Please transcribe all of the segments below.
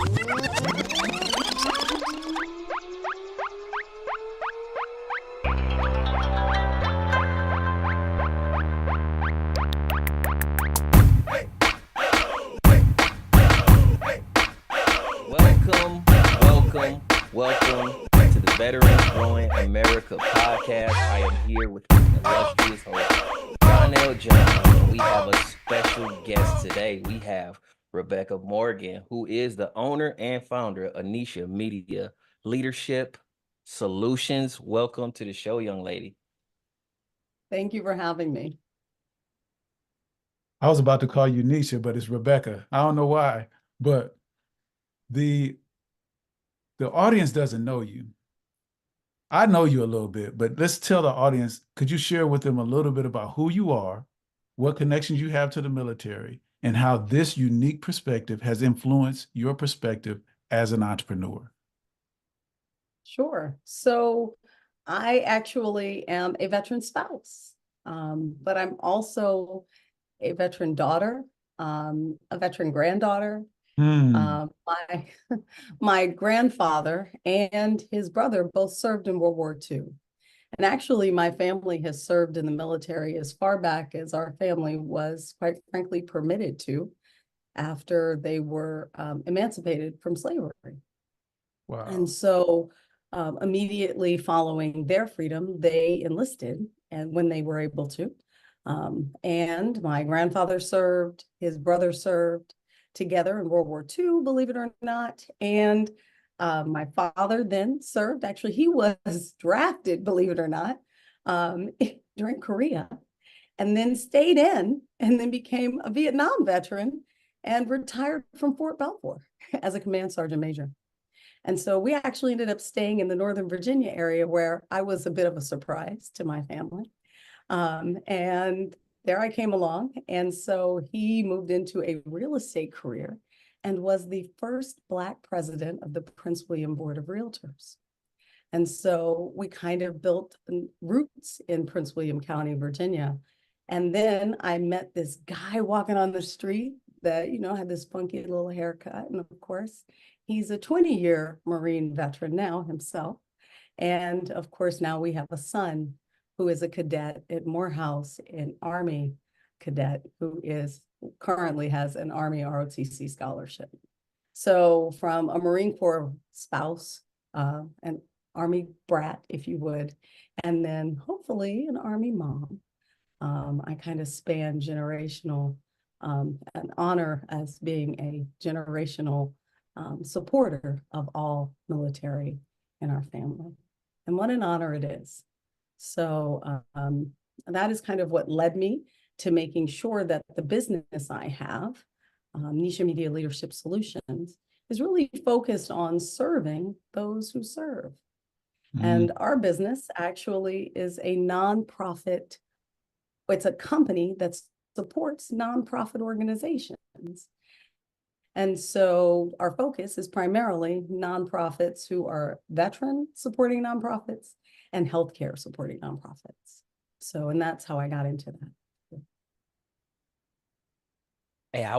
Welcome to the Veterans Growing America podcast. I am here with illustrious host Donnell Jones, and we have a special guest today. We have Rebecca Morgan, who is the owner and founder of Nisha Media Leadership Solutions. Welcome to the show, young lady. Thank you for having me. I was about to call you Nisha, but it's Rebecca. I don't know why, but the audience doesn't know you. I know you a little bit, but let's tell the audience, could you share with them a little bit about who you are, what connections you have to the military, and how this unique perspective has influenced your perspective as an entrepreneur? Sure. So I actually am a veteran spouse, but I'm also a veteran daughter, a veteran granddaughter. My grandfather and his brother both served in World War II. And actually, my family has served in the military as far back as our family was, quite frankly, permitted to after they were emancipated from slavery. Wow. And so immediately following their freedom, they enlisted and when they were able to. And my grandfather served, his brother served together in World War II, believe it or not. And my father then served, actually, he was drafted, believe it or not, during Korea, and then stayed in and then became a Vietnam veteran and retired from Fort Belvoir as a command sergeant major. And so we actually ended up staying in the Northern Virginia area where I was a bit of a surprise to my family. And there I came along. And so he moved into a real estate career and was the first Black president of the Prince William Board of Realtors. And so we kind of built roots in Prince William County, Virginia. And then I met this guy walking on the street that, had this funky little haircut. And of course, he's a 20-year Marine veteran now himself. And of course, now we have a son who is a cadet at Morehouse, an Army cadet who currently has an Army ROTC scholarship. So from a Marine Corps spouse, an Army brat, if you would, and then hopefully an Army mom, I kind of span generational, an honor as being a generational supporter of all military in our family. And what an honor it is. So that is kind of what led me to making sure that the business I have, Nisha Media Leadership Solutions, is really focused on serving those who serve. Mm-hmm. And our business actually is a nonprofit. It's a company that supports nonprofit organizations. And so our focus is primarily nonprofits who are veteran supporting nonprofits and healthcare supporting nonprofits. So, and that's how I got into that. Hey, I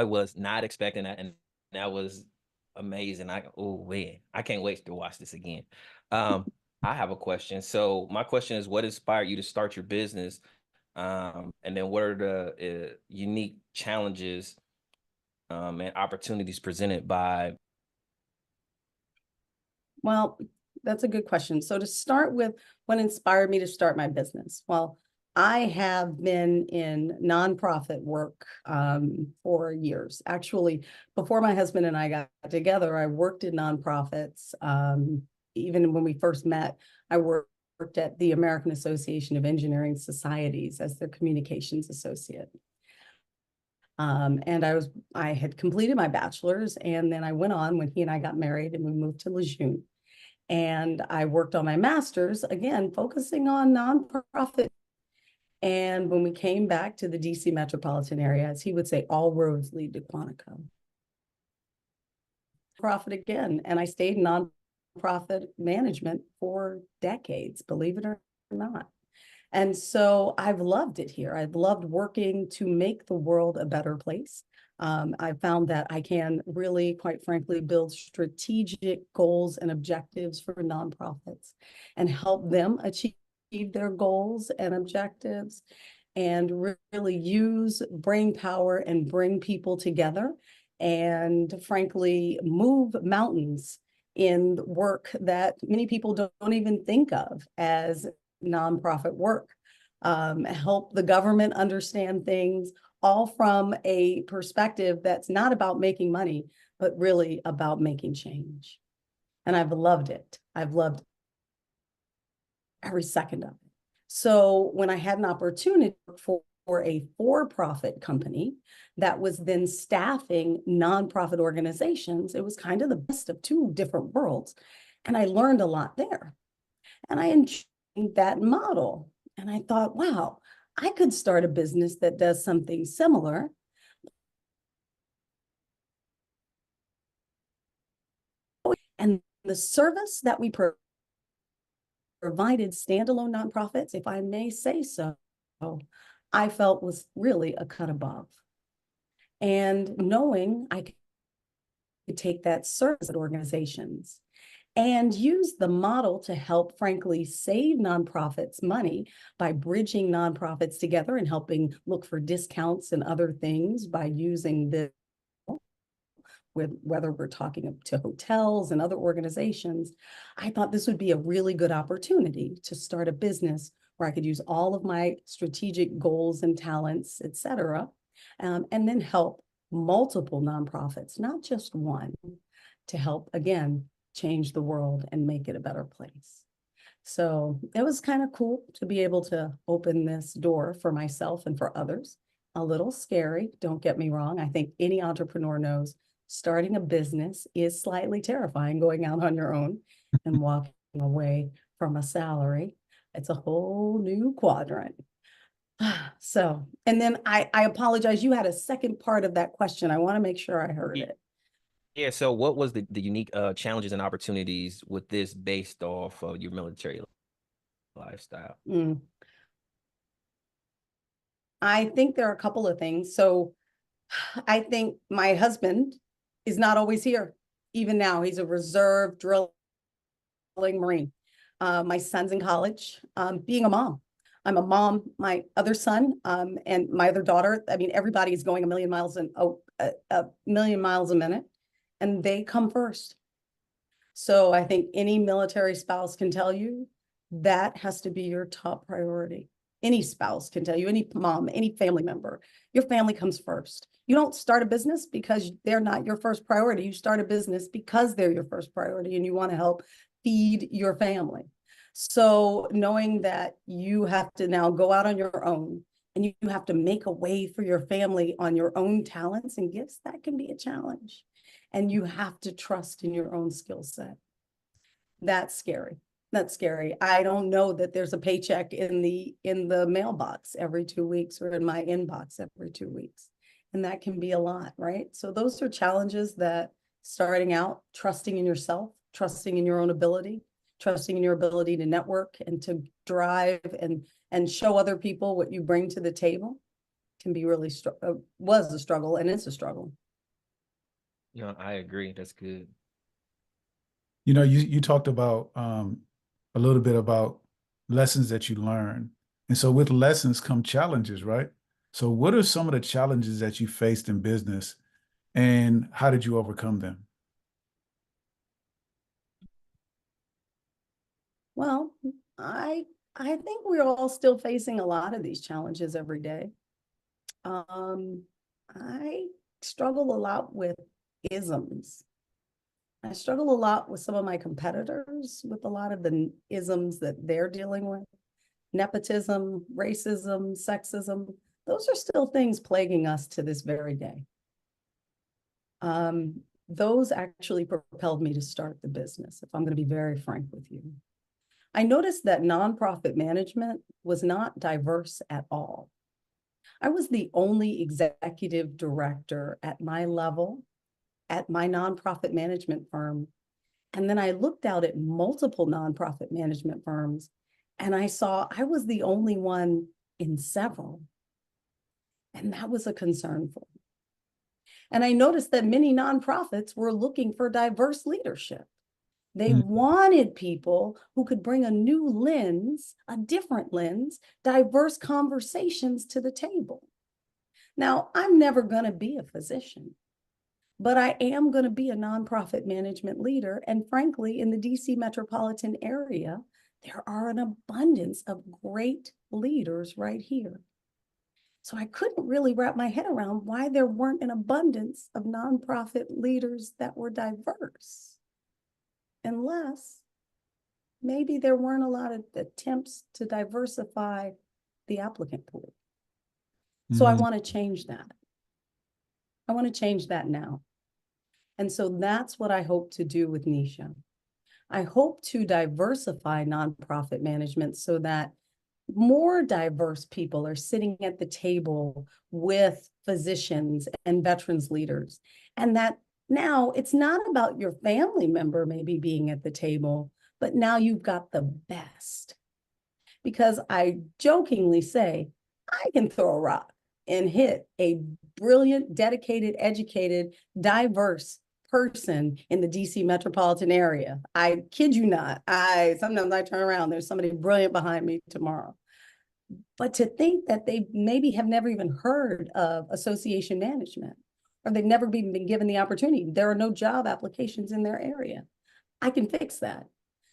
was not expecting that, and that was amazing. I can't wait to watch this again. I have a question. So my question is, what inspired you to start your business? And then what are the unique challenges and opportunities presented by? Well, that's a good question. So to start with, what inspired me to start my business? Well, I have been in nonprofit work for years. Actually, before my husband and I got together, I worked in nonprofits. Even when we first met, I worked at the American Association of Engineering Societies as their communications associate. And I had completed my bachelor's, and then I went on when he and I got married and we moved to Lejeune. And I worked on my master's, again, focusing on nonprofit. And when we came back to the DC metropolitan area, as he would say, all roads lead to Quantico. Profit again. And I stayed in nonprofit management for decades, believe it or not. And so I've loved it here. I've loved working to make the world a better place. I found that I can really, quite frankly, build strategic goals and objectives for nonprofits and help them achieve their goals and objectives, and really use brain power and bring people together, and frankly, move mountains in work that many people don't even think of as nonprofit work. Help the government understand things, all from a perspective that's not about making money, but really about making change. And I've loved it. I've loved every second of it. So when I had an opportunity for a for-profit company that was then staffing nonprofit organizations, it was kind of the best of two different worlds. And I learned a lot there. And I enjoyed that model. And I thought, wow, I could start a business that does something similar. And the service that we provided standalone nonprofits, if I may say so, I felt was really a cut above. And knowing I could take that service at organizations and use the model to help, frankly, save nonprofits money by bridging nonprofits together and helping look for discounts and other things by using this, with whether we're talking to hotels and other organizations, I thought this would be a really good opportunity to start a business where I could use all of my strategic goals and talents, et cetera, and then help multiple nonprofits, not just one, to help, again, change the world and make it a better place. So it was kind of cool to be able to open this door for myself and for others. A little scary, don't get me wrong. I think any entrepreneur knows starting a business is slightly terrifying, going out on your own and walking away from a salary. It's a whole new quadrant. So, and then I apologize. You had a second part of that question. I want to make sure I heard it. Yeah. So what was the unique challenges and opportunities with this based off of your military lifestyle? I think there are a couple of things. So I think my husband is not always here. Even now, he's a reserve drilling Marine. My son's in college. Being a mom, I'm a mom. My other son and my other daughter. I mean, everybody is going a million miles a minute, and they come first. So I think any military spouse can tell you that has to be your top priority. Any spouse can tell you, any mom, any family member, your family comes first. You don't start a business because they're not your first priority. You start a business because they're your first priority and you want to help feed your family. So knowing that you have to now go out on your own and you have to make a way for your family on your own talents and gifts, that can be a challenge. And you have to trust in your own skill set. That's scary. That's scary. I don't know that there's a paycheck in the mailbox every 2 weeks or in my inbox every 2 weeks. And that can be a lot, right? So those are challenges that starting out, trusting in yourself, trusting in your own ability, trusting in your ability to network and to drive and show other people what you bring to the table can be really, was a struggle and it's a struggle. You know, I agree. That's good. You know, you talked about a little bit about lessons that you learn. And so with lessons come challenges, right? So what are some of the challenges that you faced in business and how did you overcome them? Well, I think we're all still facing a lot of these challenges every day. I struggle a lot with isms. I struggle a lot with some of my competitors with a lot of the isms that they're dealing with. Nepotism, racism, sexism, those are still things plaguing us to this very day. Those actually propelled me to start the business, if I'm going to be very frank with you. I noticed that nonprofit management was not diverse at all. I was the only executive director at my level at my nonprofit management firm. And then I looked out at multiple nonprofit management firms and I saw I was the only one in several. And that was a concern for me. And I noticed that many nonprofits were looking for diverse leadership. They wanted people who could bring a new lens, a different lens, diverse conversations to the table. Now, I'm never going to be a physician, but I am going to be a nonprofit management leader. And frankly, in the DC metropolitan area, there are an abundance of great leaders right here. So I couldn't really wrap my head around why there weren't an abundance of nonprofit leaders that were diverse. Unless maybe there weren't a lot of attempts to diversify the applicant pool. So I want to change that. I want to change that now. And so that's what I hope to do with Nisha. I hope to diversify nonprofit management so that more diverse people are sitting at the table with physicians and veterans leaders. And that now it's not about your family member maybe being at the table, but now you've got the best. Because I jokingly say, I can throw a rock and hit a brilliant, dedicated, educated, diverse person in the DC metropolitan area. I kid you not. Sometimes I turn around, there's somebody brilliant behind me tomorrow. But to think that they maybe have never even heard of association management, or they've never been given the opportunity. There are no job applications in their area. I can fix that.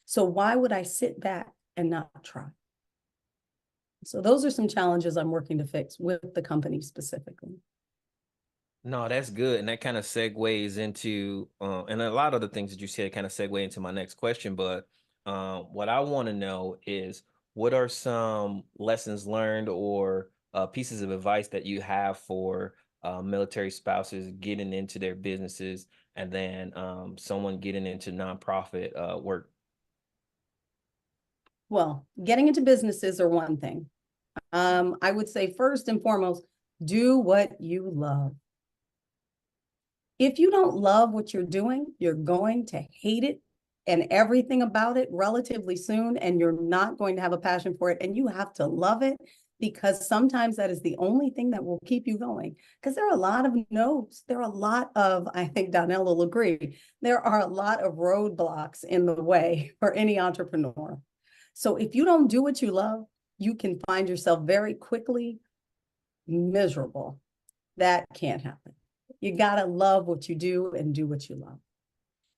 So why would I sit back and not try? So those are some challenges I'm working to fix with the company specifically. No, that's good. And that kind of segues into, and a lot of the things that you said kind of segue into my next question. But what I want to know is, what are some lessons learned or pieces of advice that you have for military spouses getting into their businesses, and then someone getting into nonprofit work? Well, getting into businesses are one thing. I would say first and foremost, do what you love. If you don't love what you're doing, you're going to hate it and everything about it relatively soon, and you're not going to have a passion for it. And you have to love it, because sometimes that is the only thing that will keep you going. Because there are a lot of no's. There are a lot of, I think Donnell will agree, there are a lot of roadblocks in the way for any entrepreneur. So if you don't do what you love, you can find yourself very quickly miserable. That can't happen. You got to love what you do and do what you love.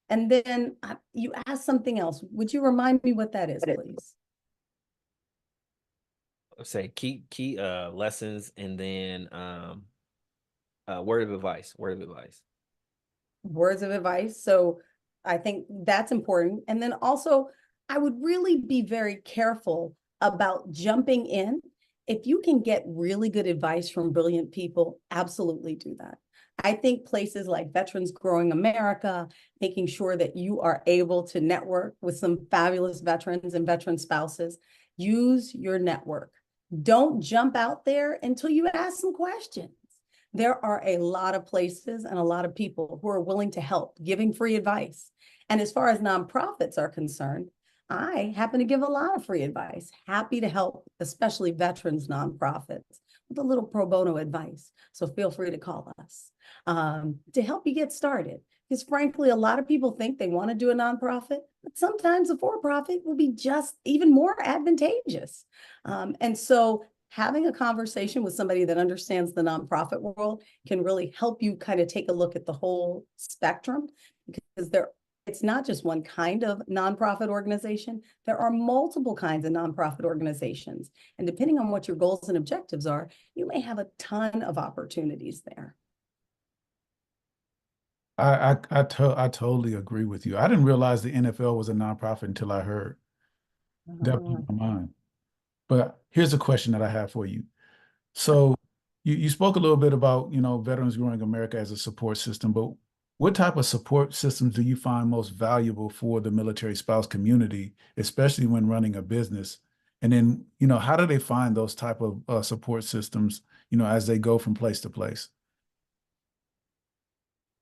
And then you asked something else. Would you remind me what that is, please? Say key lessons, and then word of advice. Words of advice. So I think that's important. And then also, I would really be very careful about jumping in. If you can get really good advice from brilliant people, absolutely do that. I think places like Veterans Growing America, making sure that you are able to network with some fabulous veterans and veteran spouses, use your network. Don't jump out there until you ask some questions. There are a lot of places and a lot of people who are willing to help, giving free advice. And as far as nonprofits are concerned, I happen to give a lot of free advice, happy to help, especially veterans nonprofits, with a little pro bono advice. So feel free to call us to help you get started. Because frankly, a lot of people think they want to do a nonprofit, but sometimes a for-profit will be just even more advantageous. And so having a conversation with somebody that understands the nonprofit world can really help you kind of take a look at the whole spectrum, because it's not just one kind of nonprofit organization. There are multiple kinds of nonprofit organizations. And depending on what your goals and objectives are, you may have a ton of opportunities there. I totally agree with you. I didn't realize the NFL was a nonprofit until I heard that blew my mind. But here's a question that I have for you. So you spoke a little bit about, Veterans Growing America as a support system, but what type of support systems do you find most valuable for the military spouse community, especially when running a business? And then, how do they find those type of support systems, as they go from place to place?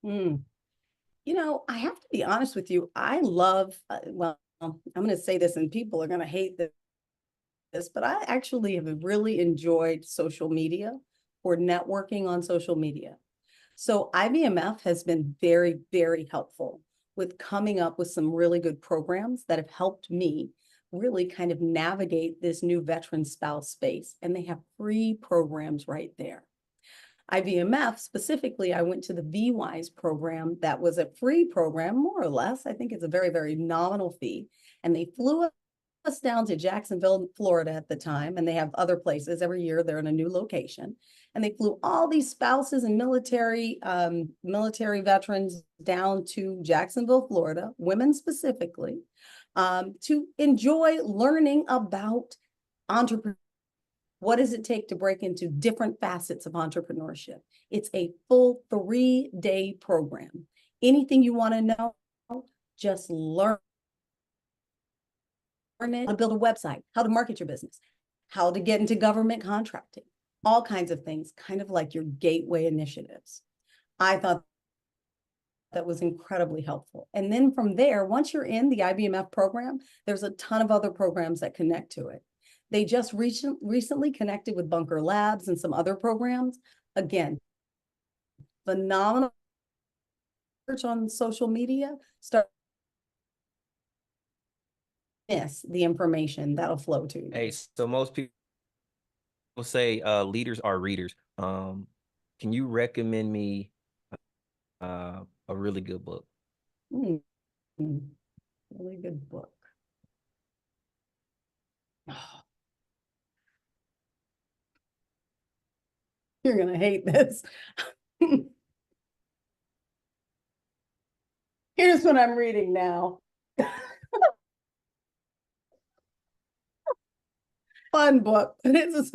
I have to be honest with you. I love, well, I'm going to say this and people are going to hate this, but I actually have really enjoyed social media or networking on social media. So IBMF has been very, very helpful with coming up with some really good programs that have helped me really kind of navigate this new veteran spouse space. And they have free programs right there. IBMF specifically, I went to the VWise program that was a free program, more or less. I think it's a very, very nominal fee. And they flew us down to Jacksonville, Florida at the time, and they have other places every year. They're in a new location. And they flew all these spouses and military veterans down to Jacksonville, Florida, women specifically, to enjoy learning about entrepreneurship. What does it take to break into different facets of entrepreneurship? It's a full 3-day program. Anything you want to know, just learn it. How to build a website, how to market your business, how to get into government contracting, all kinds of things, kind of like your gateway initiatives. I thought that was incredibly helpful. And then from there, once you're in the IBMF program, there's a ton of other programs that connect to it. They just recently connected with Bunker Labs and some other programs. Again, phenomenal search on social media. Start miss the information that'll flow to you. Hey, so most people say leaders are readers. Can you recommend me a really good book? Really good book. You're gonna hate this. Here's what I'm reading now. Fun book, but this is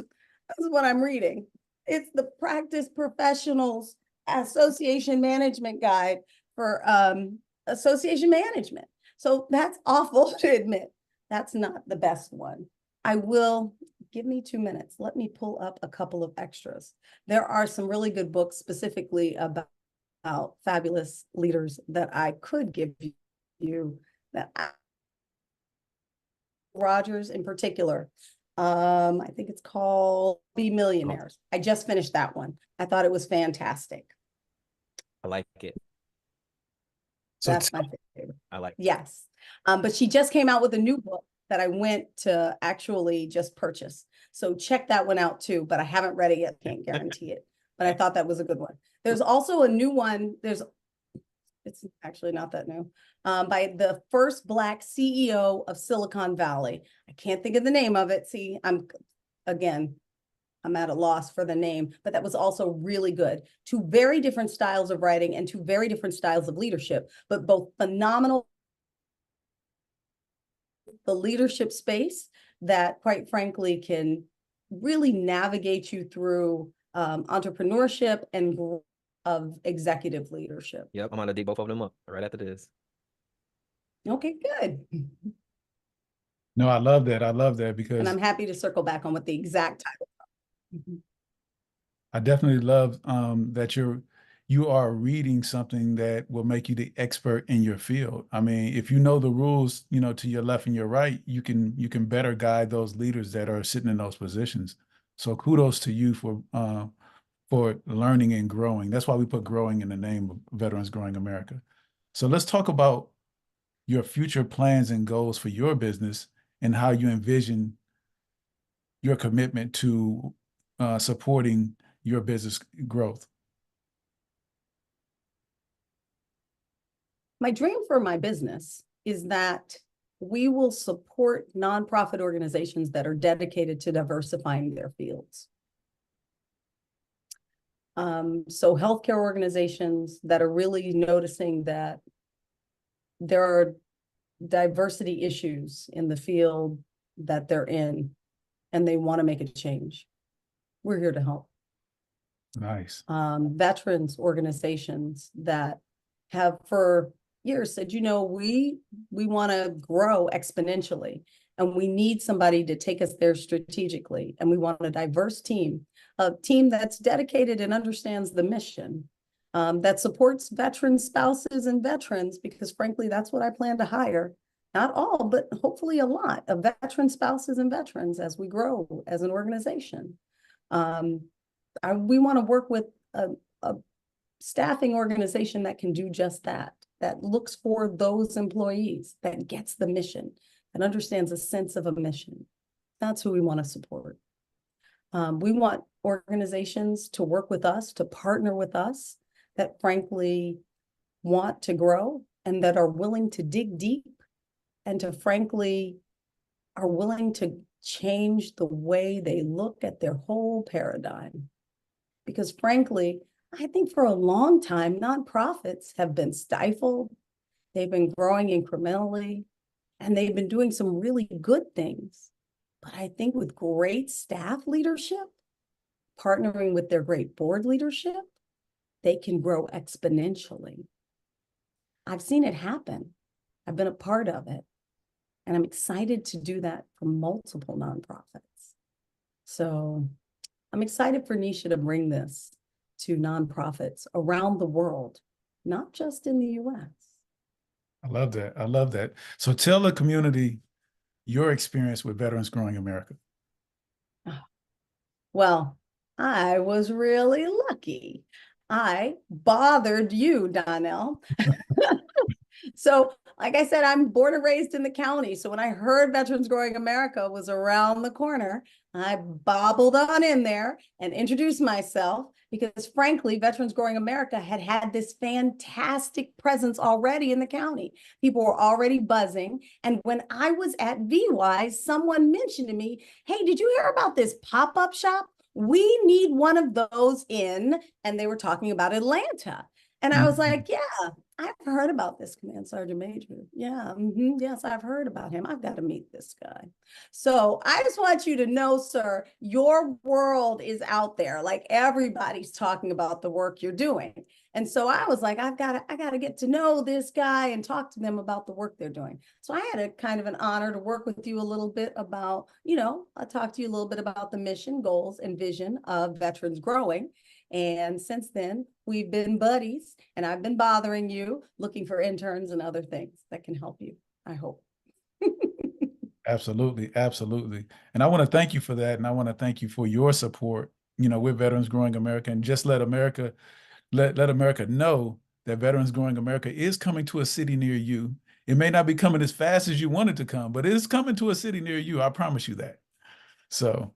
what I'm reading. It's the Practice Professionals Association Management Guide for association management. So that's awful to admit. That's not the best one. I will give me 2 minutes. Let me pull up a couple of extras. There are some really good books specifically about fabulous leaders that I could give you that Rogers in particular. I think it's called Be Millionaires. I just finished that one. I thought it was fantastic. I like it. So That's my favorite. I like it. Yes. But she just came out with a new book that I went to actually just purchase. So check that one out too, but I haven't read it yet. Can't guarantee it. But I thought that was a good one. There's also a new one. It's actually not that new. By the first Black CEO of Silicon Valley. I can't think of the name of it. See, I'm at a loss for the name, but that was also really good. 2 very different styles of writing and 2 very different styles of leadership, but both phenomenal. The leadership space that, quite frankly, can really navigate you through entrepreneurship and of executive leadership. Yep, I'm gonna dig both of them up right after this. Okay, good. no, I love that. I love that And because I'm happy to circle back on what the exact title. I definitely love that you are reading something that will make you the expert in your field. I mean, if you know the rules, to your left and your right, you can better guide those leaders that are sitting in those positions. So kudos to you for learning and growing. That's why we put growing in the name of Veterans Growing America. So let's talk about your future plans and goals for your business and how you envision your commitment to supporting your business growth. My dream for my business is that we will support nonprofit organizations that are dedicated to diversifying their fields. So healthcare organizations that are really noticing that there are diversity issues in the field that they're in, and they want to make a change. We're here to help. Nice. Veterans organizations that have for years said, we want to grow exponentially, and we need somebody to take us there strategically. And we want a diverse team, a team that's dedicated and understands the mission, that supports veteran spouses and veterans, because frankly, that's what I plan to hire. Not all, but hopefully a lot of veteran spouses and veterans as we grow as an organization. We want to work with a staffing organization that can do just that, that looks for those employees, that gets the mission, and understands a sense of a mission. That's who we want to support. We want organizations to work with us, to partner with us, that frankly want to grow and that are willing to dig deep and to frankly are willing to change the way they look at their whole paradigm. Because frankly, I think for a long time, nonprofits have been stifled. They've been growing incrementally, and they've been doing some really good things. But I think with great staff leadership, partnering with their great board leadership, they can grow exponentially. I've seen it happen. I've been a part of it. And I'm excited to do that for multiple nonprofits. So I'm excited for Nisha to bring this to nonprofits around the world, not just in the US. I love that. I love that. So tell the community your experience with Veterans Growing America. Well, I was really lucky. I bothered you, Donnell. So, like I said, I'm born and raised in the county. So when I heard Veterans Growing America was around the corner, I bobbled on in there and introduced myself because frankly, Veterans Growing America had this fantastic presence already in the county. People were already buzzing. And when I was at VWise, someone mentioned to me, hey, did you hear about this pop-up shop? We need one of those in, and they were talking about Atlanta. And I was like, yeah, I've heard about this Command Sergeant Major. Yeah, yes, I've heard about him. I've got to meet this guy. So I just want you to know, sir, your world is out there. Like everybody's talking about the work you're doing. And so I was like, I gotta get to know this guy and talk to them about the work they're doing. So I had a kind of an honor to work with you a little bit about, I talked to you a little bit about the mission, goals, and vision of Veterans Growing. And since then, we've been buddies, and I've been bothering you, looking for interns and other things that can help you, I hope. Absolutely, absolutely. And I want to thank you for that. And I want to thank you for your support, with Veterans Growing America, and just let America know that Veterans Growing America is coming to a city near you. It may not be coming as fast as you want it to come, but it is coming to a city near you. I promise you that. So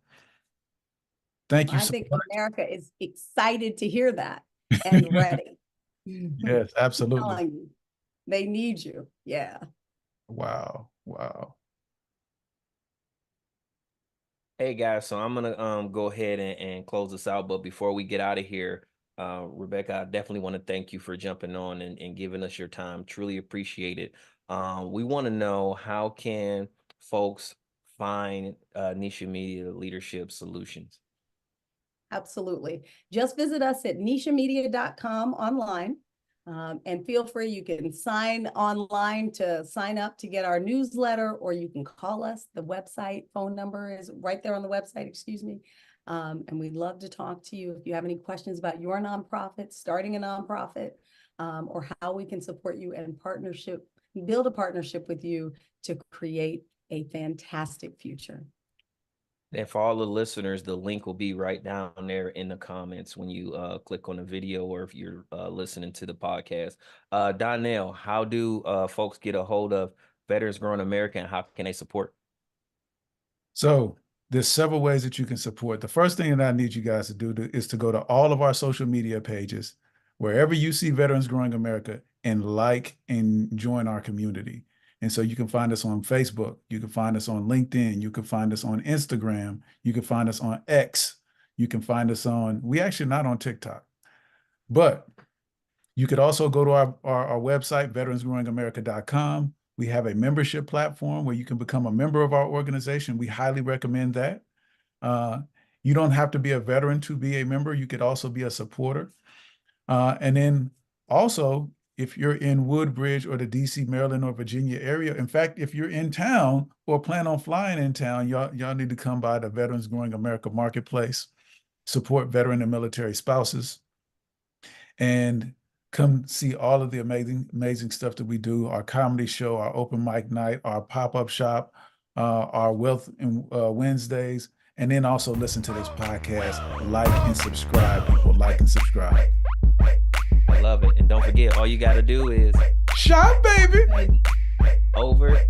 thank you I so think much. America is excited to hear that and ready. Yes, absolutely. They need you. Yeah. Wow. Wow. Hey guys, so I'm gonna go ahead and close this out. But before we get out of here, Rebecca, I definitely want to thank you for jumping on and giving us your time. Truly appreciate it. We want to know, how can folks find Nisha Media Leadership Solutions? Absolutely. Just visit us at nishamedia.com online. And feel free, you can sign online to sign up to get our newsletter, or you can call us. The website phone number is right there on the website, excuse me. And we'd love to talk to you if you have any questions about your nonprofit, starting a nonprofit, or how we can support you and build a partnership with you to create a fantastic future. And for all the listeners, the link will be right down there in the comments when you click on the video, or if you're listening to the podcast. Donnell, how do folks get a hold of Veterans Growing America, and how can they support? So there's several ways that you can support. The first thing that I need you guys to do is to go to all of our social media pages, wherever you see Veterans Growing America, and like and join our community. And so you can find us on Facebook, you can find us on LinkedIn, you can find us on Instagram, you can find us on X, you can find us we actually not on TikTok, but you could also go to our website, veteransgrowingamerica.com. We have a membership platform where you can become a member of our organization. We highly recommend that. You don't have to be a veteran to be a member. You could also be a supporter. And then also, if you're in Woodbridge or the DC, Maryland, or Virginia area, in fact, if you're in town or plan on flying in town, y'all need to come by the Veterans Growing America Marketplace, support veteran and military spouses, and come see all of the amazing stuff that we do: our comedy show, our open mic night, our pop-up shop, our Wealth and Wednesdays, and then also listen to this podcast. Like and subscribe, people. Like and subscribe. love it. And don't forget, all you got to do is shop, baby. Baby. over